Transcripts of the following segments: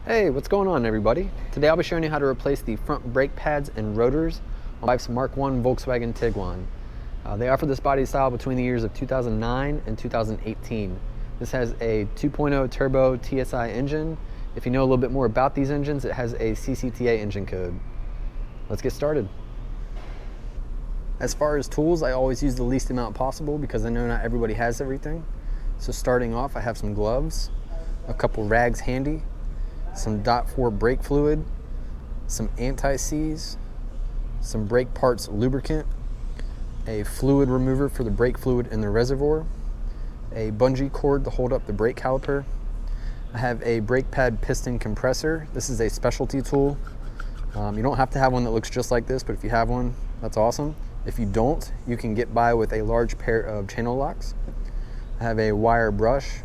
Hey, what's going on everybody? Today I'll be showing you how to replace the front brake pads and rotors on my wife's Mk1 Volkswagen Tiguan. They offer this body style between the years of 2009 and 2018. This has a 2.0 turbo TSI engine. If you know a little bit more about these engines, it has a CCTA engine code. Let's get started. As far as tools, I always use the least amount possible because I know not everybody has everything. So starting off, I have some gloves, a couple rags handy, some .4 brake fluid, some anti-seize, some brake parts lubricant, a fluid remover for the brake fluid in the reservoir, a bungee cord to hold up the brake caliper. I have a brake pad piston compressor. This is a specialty tool. You don't have to have one that looks just like this, but if you have one, that's awesome. If you don't, you can get by with a large pair of channel locks. I have a wire brush,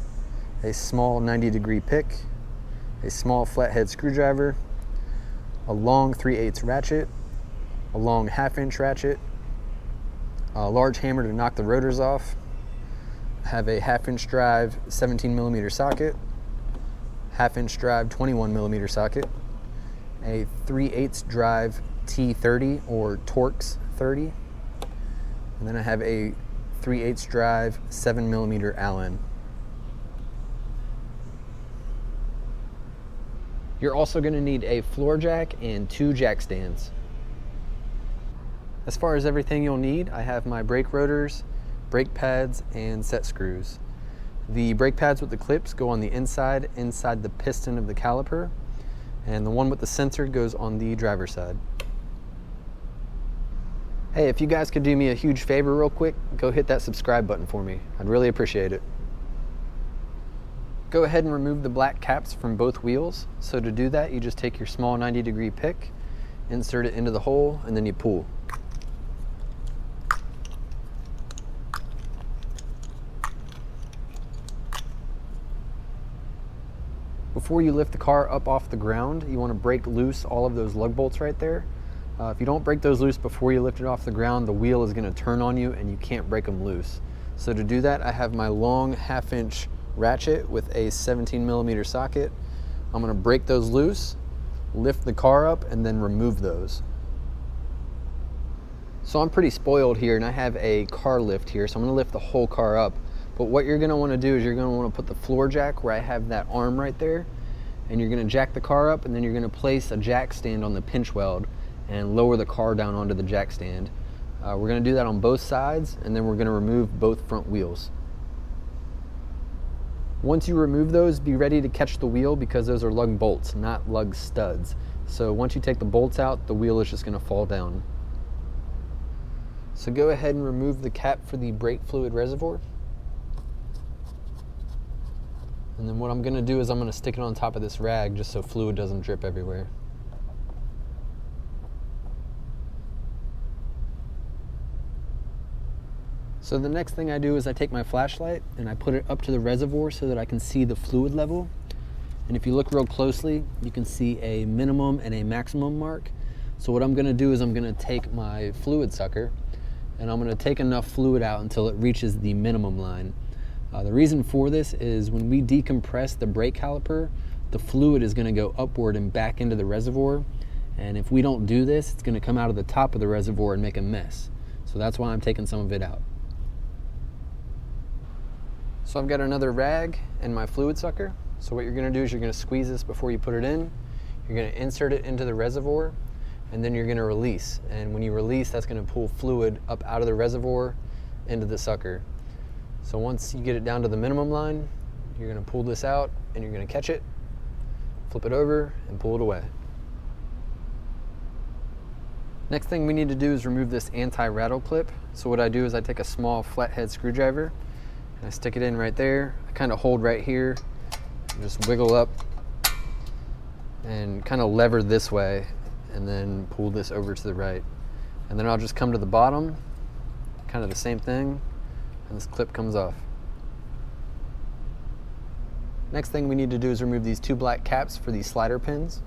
a small 90-degree pick, a small flathead screwdriver, a long 3/8 ratchet, a long 1/2-inch ratchet, a large hammer to knock the rotors off. I have a 1/2-inch drive 17mm socket, 1/2-inch drive 21mm socket, a 3/8 drive T30 or Torx 30, and then I have a 3/8 drive 7mm Allen. You're also going to need a floor jack and 2 jack stands. As far as everything you'll need, I have my brake rotors, brake pads, and set screws. The brake pads with the clips go on the inside the piston of the caliper, and the one with the sensor goes on the driver's side. Hey, if you guys could do me a huge favor real quick, go hit that subscribe button for me. I'd really appreciate it. Go ahead and remove the black caps from both wheels. So to do that, you just take your small 90-degree pick, insert it into the hole, and then you pull. Before you lift the car up off the ground, you want to break loose all of those lug bolts right there. If you don't break those loose before you lift it off the ground, the wheel is going to turn on you and you can't break them loose. So to do that, I have my long 1/2-inch ratchet with a 17mm socket. I'm going to break those loose, lift the car up, and then remove those. So I'm pretty spoiled here and I have a car lift here, so I'm going to lift the whole car up. But what you're going to want to do is you're going to want to put the floor jack where I have that arm right there, and you're going to jack the car up, and then you're going to place a jack stand on the pinch weld and lower the car down onto the jack stand. We're going to do that on both sides, and then we're going to remove both front wheels. Once you remove those, be ready to catch the wheel because those are lug bolts, not lug studs. So once you take the bolts out, the wheel is just going to fall down. So go ahead and remove the cap for the brake fluid reservoir. And then what I'm going to do is I'm going to stick it on top of this rag just so fluid doesn't drip everywhere. So the next thing I do is I take my flashlight and I put it up to the reservoir so that I can see the fluid level. And if you look real closely, you can see a minimum and a maximum mark. So what I'm going to do is I'm going to take my fluid sucker and I'm going to take enough fluid out until it reaches the minimum line. The reason for this is when we decompress the brake caliper, the fluid is going to go upward and back into the reservoir. And if we don't do this, it's going to come out of the top of the reservoir and make a mess. So that's why I'm taking some of it out. So I've got another rag and my fluid sucker. So what you're going to do is you're going to squeeze this before you put it in. You're going to insert it into the reservoir, and then you're going to release. And when you release, that's going to pull fluid up out of the reservoir into the sucker. So once you get it down to the minimum line, you're going to pull this out and you're going to catch it, flip it over, and pull it away. Next thing we need to do is remove this anti-rattle clip. So what I do is I take a small flathead screwdriver and I stick it in right there. I kind of hold right here, just wiggle up and kind of lever this way and then pull this over to the right. And then I'll just come to the bottom, kind of the same thing, and this clip comes off. Next thing we need to do is remove these 2 black caps for these slider pins.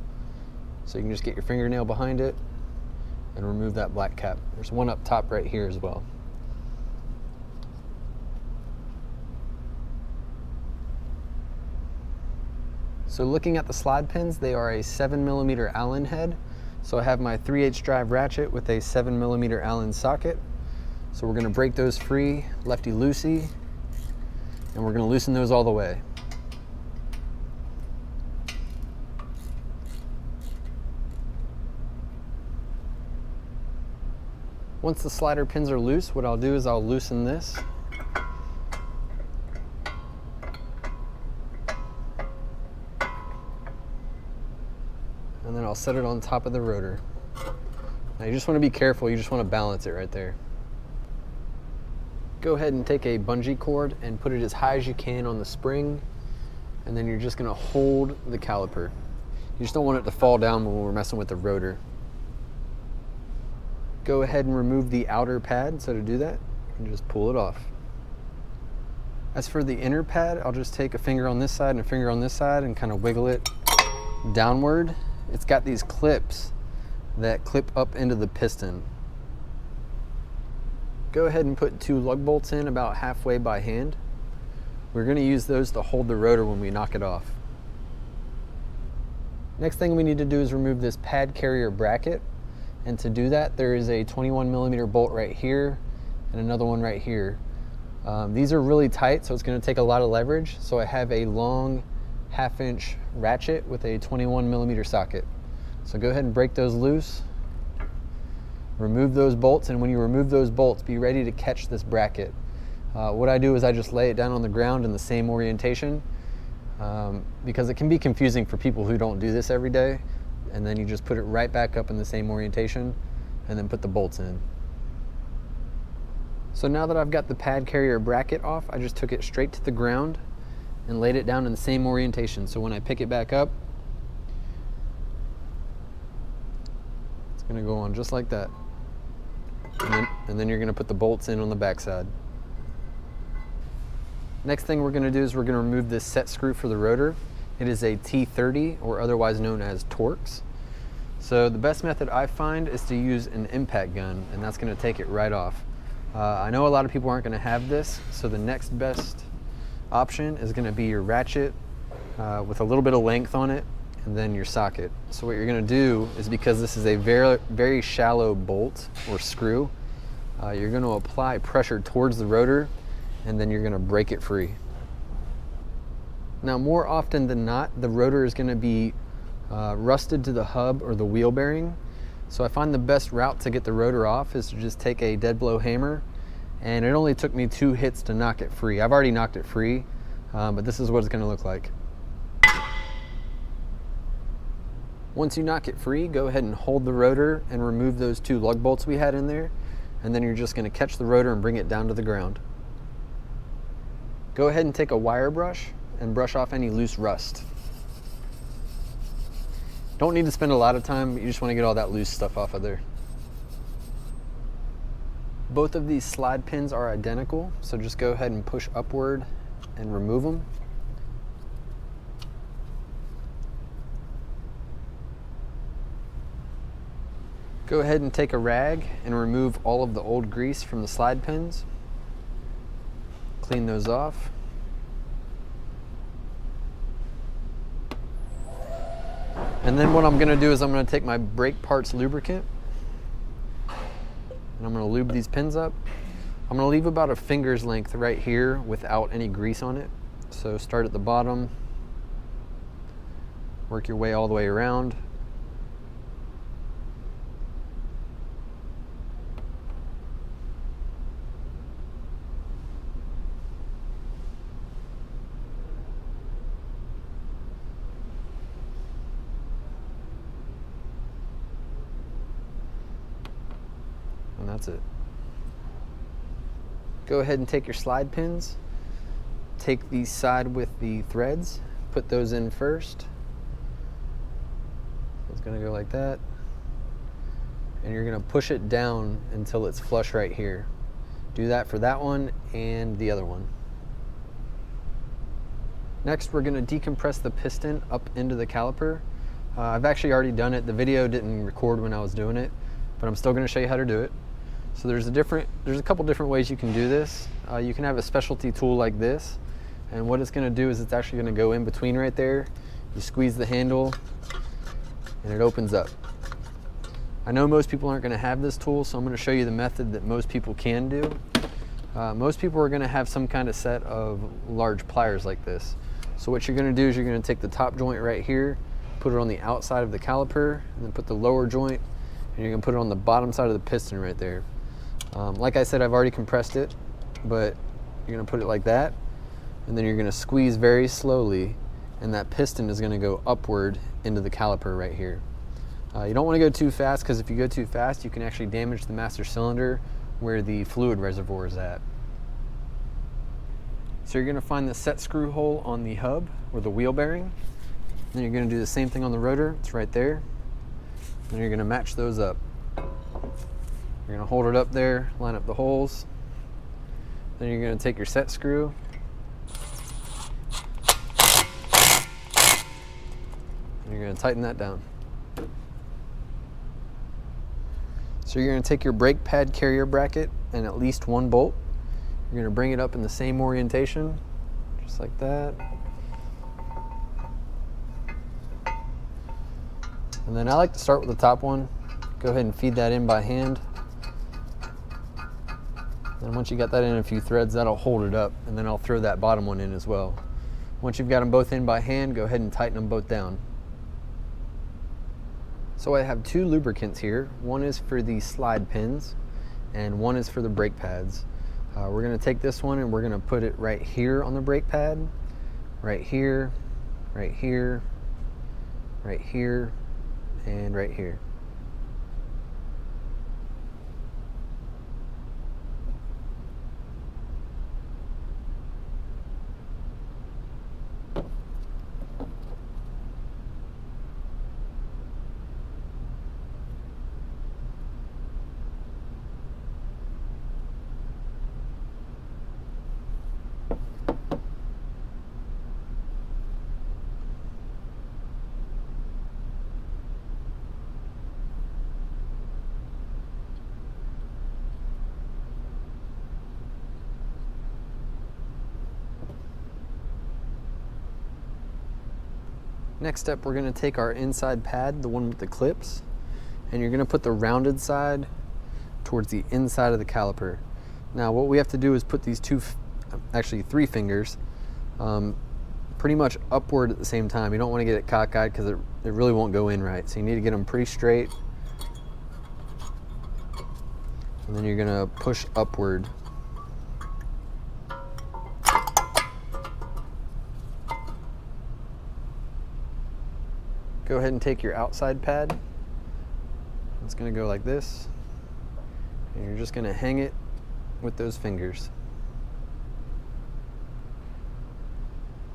So you can just get your fingernail behind it and remove that black cap. There's one up top right here as well. So looking at the slide pins, they are a 7mm Allen head. So I have my 3/8 drive ratchet with a 7mm Allen socket. So we're going to break those free, lefty-loosey, and we're going to loosen those all the way. Once the slider pins are loose, what I'll do is I'll loosen this. And then I'll set it on top of the rotor. Now you just want to be careful, you just want to balance it right there. Go ahead and take a bungee cord and put it as high as you can on the spring, and then you're just going to hold the caliper. You just don't want it to fall down when we're messing with the rotor. Go ahead and remove the outer pad. So to do that, you just pull it off. As for the inner pad, I'll just take a finger on this side and a finger on this side and kind of wiggle it downward. It's got these clips that clip up into the piston. Go ahead and put 2 lug bolts in about halfway by hand. We're going to use those to hold the rotor when we knock it off. Next thing we need to do is remove this pad carrier bracket. And to do that, there is a 21mm bolt right here and another one right here. These are really tight, so it's going to take a lot of leverage. So I have a long 1/2" ratchet with a 21mm socket. So go ahead and break those loose. Remove those bolts, and when you remove those bolts, be ready to catch this bracket. What I do is I just lay it down on the ground in the same orientation, because it can be confusing for people who don't do this every day. And then you just put it right back up in the same orientation and then put the bolts in. So now that I've got the pad carrier bracket off, I just took it straight to the ground and laid it down in the same orientation. So when I pick it back up, it's going to go on just like that. And then you're going to put the bolts in on the backside. Next thing we're going to do is we're going to remove this set screw for the rotor. It is a T30, or otherwise known as Torx. So the best method I find is to use an impact gun, and that's going to take it right off. I know a lot of people aren't going to have this, so the next best option is going to be your ratchet with a little bit of length on it, and then your socket. So what you're going to do is, because this is a very, very shallow bolt or screw, you're going to apply pressure towards the rotor, and then you're going to break it free. Now, more often than not, the rotor is going to be rusted to the hub or the wheel bearing. So I find the best route to get the rotor off is to just take a dead blow hammer, and it only took me 2 hits to knock it free. I've already knocked it free, but this is what it's going to look like. Once you knock it free, go ahead and hold the rotor and remove those 2 lug bolts we had in there, and then you're just going to catch the rotor and bring it down to the ground. Go ahead and take a wire brush and brush off any loose rust. Don't need to spend a lot of time, but you just want to get all that loose stuff off of there. Both of these slide pins are identical, so just go ahead and push upward and remove them. Go ahead and take a rag and remove all of the old grease from the slide pins. Clean those off. And then what I'm going to do is I'm going to take my brake parts lubricant and I'm going to lube these pins up. I'm going to leave about a finger's length right here without any grease on it. So start at the bottom, work your way all the way around. And that's it. Go ahead and take your slide pins, take the side with the threads, put those in first. It's going to go like that, and you're going to push it down until it's flush right here. Do that for that one and the other one. Next, we're going to decompress the piston up into the caliper. I've actually already done it. The video didn't record when I was doing it, but I'm still going to show you how to do it. So there's a couple different ways you can do this. You can have a specialty tool like this, and what it's going to do is it's actually going to go in between right there. You squeeze the handle and it opens up. I know most people aren't going to have this tool, so I'm going to show you the method that most people can do. Most people are going to have some kind of set of large pliers like this. So what you're going to do is you're going to take the top joint right here, put it on the outside of the caliper, and then put the lower joint, and you're going to put it on the bottom side of the piston right there. Like I said, I've already compressed it, but you're going to put it like that, and then you're going to squeeze very slowly, and that piston is going to go upward into the caliper right here. You don't want to go too fast, because if you go too fast, you can actually damage the master cylinder where the fluid reservoir is at. So you're going to find the set screw hole on the hub or the wheel bearing. Then you're going to do the same thing on the rotor. It's right there. Then you're going to match those up. You're going to hold it up there, line up the holes. Then you're going to take your set screw. And you're going to tighten that down. So you're going to take your brake pad carrier bracket and at least one bolt. You're going to bring it up in the same orientation, just like that. And then I like to start with the top one. Go ahead and feed that in by hand. And once you got that in a few threads, that'll hold it up, and then I'll throw that bottom one in as well. Once you've got them both in by hand, go ahead and tighten them both down. So I have two lubricants here. One is for the slide pins and one is for the brake pads. We're going to take this one and we're going to put it right here on the brake pad, right here, right here, right here, and right here. Next up, we're going to take our inside pad, the one with the clips, and you're going to put the rounded side towards the inside of the caliper. Now what we have to do is put these three fingers pretty much upward at the same time. You don't want to get it cockeyed because it really won't go in right. So you need to get them pretty straight. And then you're going to push upward. Go ahead and take your outside pad. It's going to go like this. And you're just going to hang it with those fingers.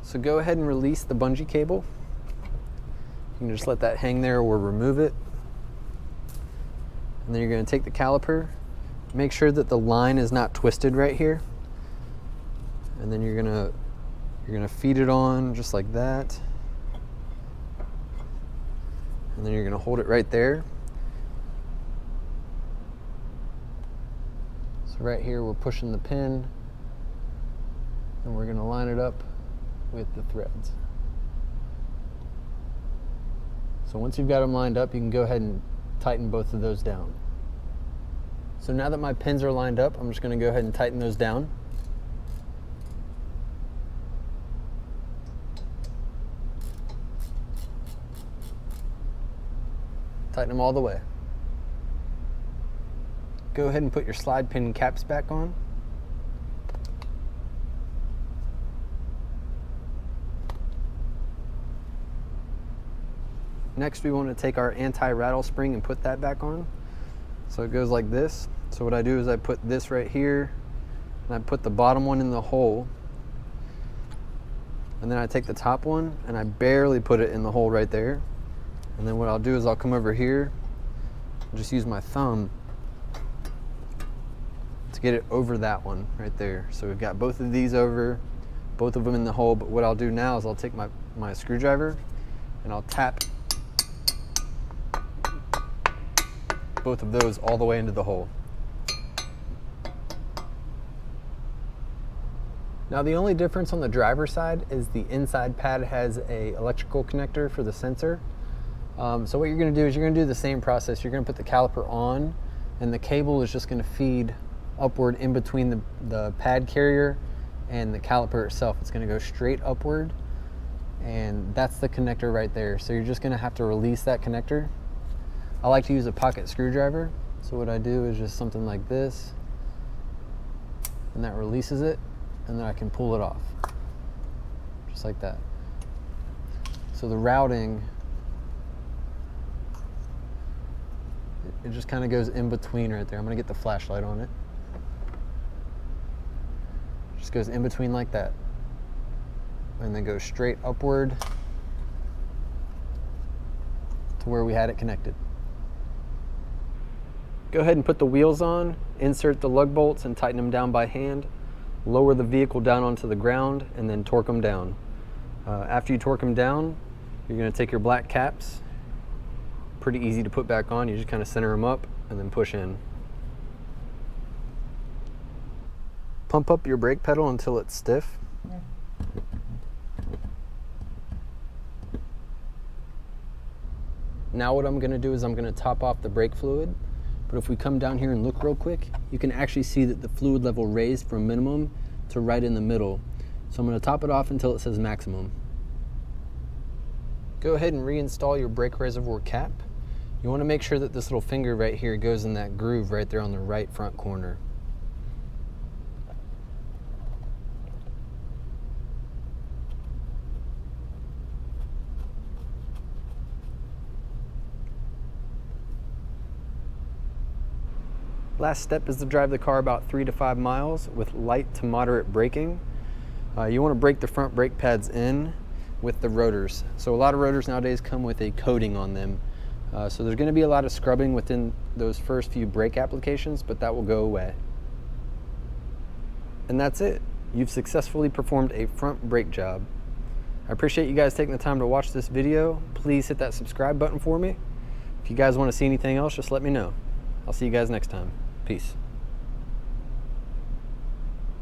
So go ahead and release the bungee cable. You can just let that hang there or remove it. And then you're going to take the caliper. Make sure that the line is not twisted right here. And then you're going to feed it on just like that. And then you're going to hold it right there. So right here we're pushing the pin and we're going to line it up with the threads. So once you've got them lined up, you can go ahead and tighten both of those down. So now that my pins are lined up, I'm just going to go ahead and tighten those down. Tighten them all the way. Go ahead and put your slide pin caps back on. Next, we want to take our anti-rattle spring and put that back on. So it goes like this. So what I do is I put this right here, and I put the bottom one in the hole. And then I take the top one, and I barely put it in the hole right there. And then what I'll do is I'll come over here and just use my thumb to get it over that one right there. So we've got both of these over, both of them in the hole. But what I'll do now is I'll take my screwdriver and I'll tap both of those all the way into the hole. Now the only difference on the driver's side is the inside pad has a electrical connector for the sensor. So what you're going to do is you're going to do the same process. You're going to put the caliper on, and the cable is just going to feed upward in between the pad carrier and the caliper itself. It's going to go straight upward, and that's the connector right there. So you're just going to have to release that connector. I like to use a pocket screwdriver. So what I do is just something like this, and that releases it, and then I can pull it off, just like that. So the routing, it just kind of goes in between right there. I'm gonna get the flashlight on it. Just goes in between like that, and then goes straight upward to where we had it connected. Go ahead and put the wheels on, insert the lug bolts and tighten them down by hand, lower the vehicle down onto the ground, and then torque them down. After you torque them down, you're going to take your black caps, pretty easy to put back on. You just kind of center them up and then push in. Pump up your brake pedal until it's stiff. Now what I'm going to do is I'm going to top off the brake fluid. But if we come down here and look real quick, you can actually see that the fluid level raised from minimum to right in the middle. So I'm going to top it off until it says maximum. Go ahead and reinstall your brake reservoir cap. You want to make sure that this little finger right here goes in that groove right there on the right front corner. Last step is to drive the car about 3 to 5 miles with light to moderate braking. You want to brake the front brake pads in with the rotors. So a lot of rotors nowadays come with a coating on them. So there's going to be a lot of scrubbing within those first few brake applications, but that will go away. And that's it. You've successfully performed a front brake job. I appreciate you guys taking the time to watch this video. Please hit that subscribe button for me. If you guys want to see anything else, just let me know. I'll see you guys next time. Peace.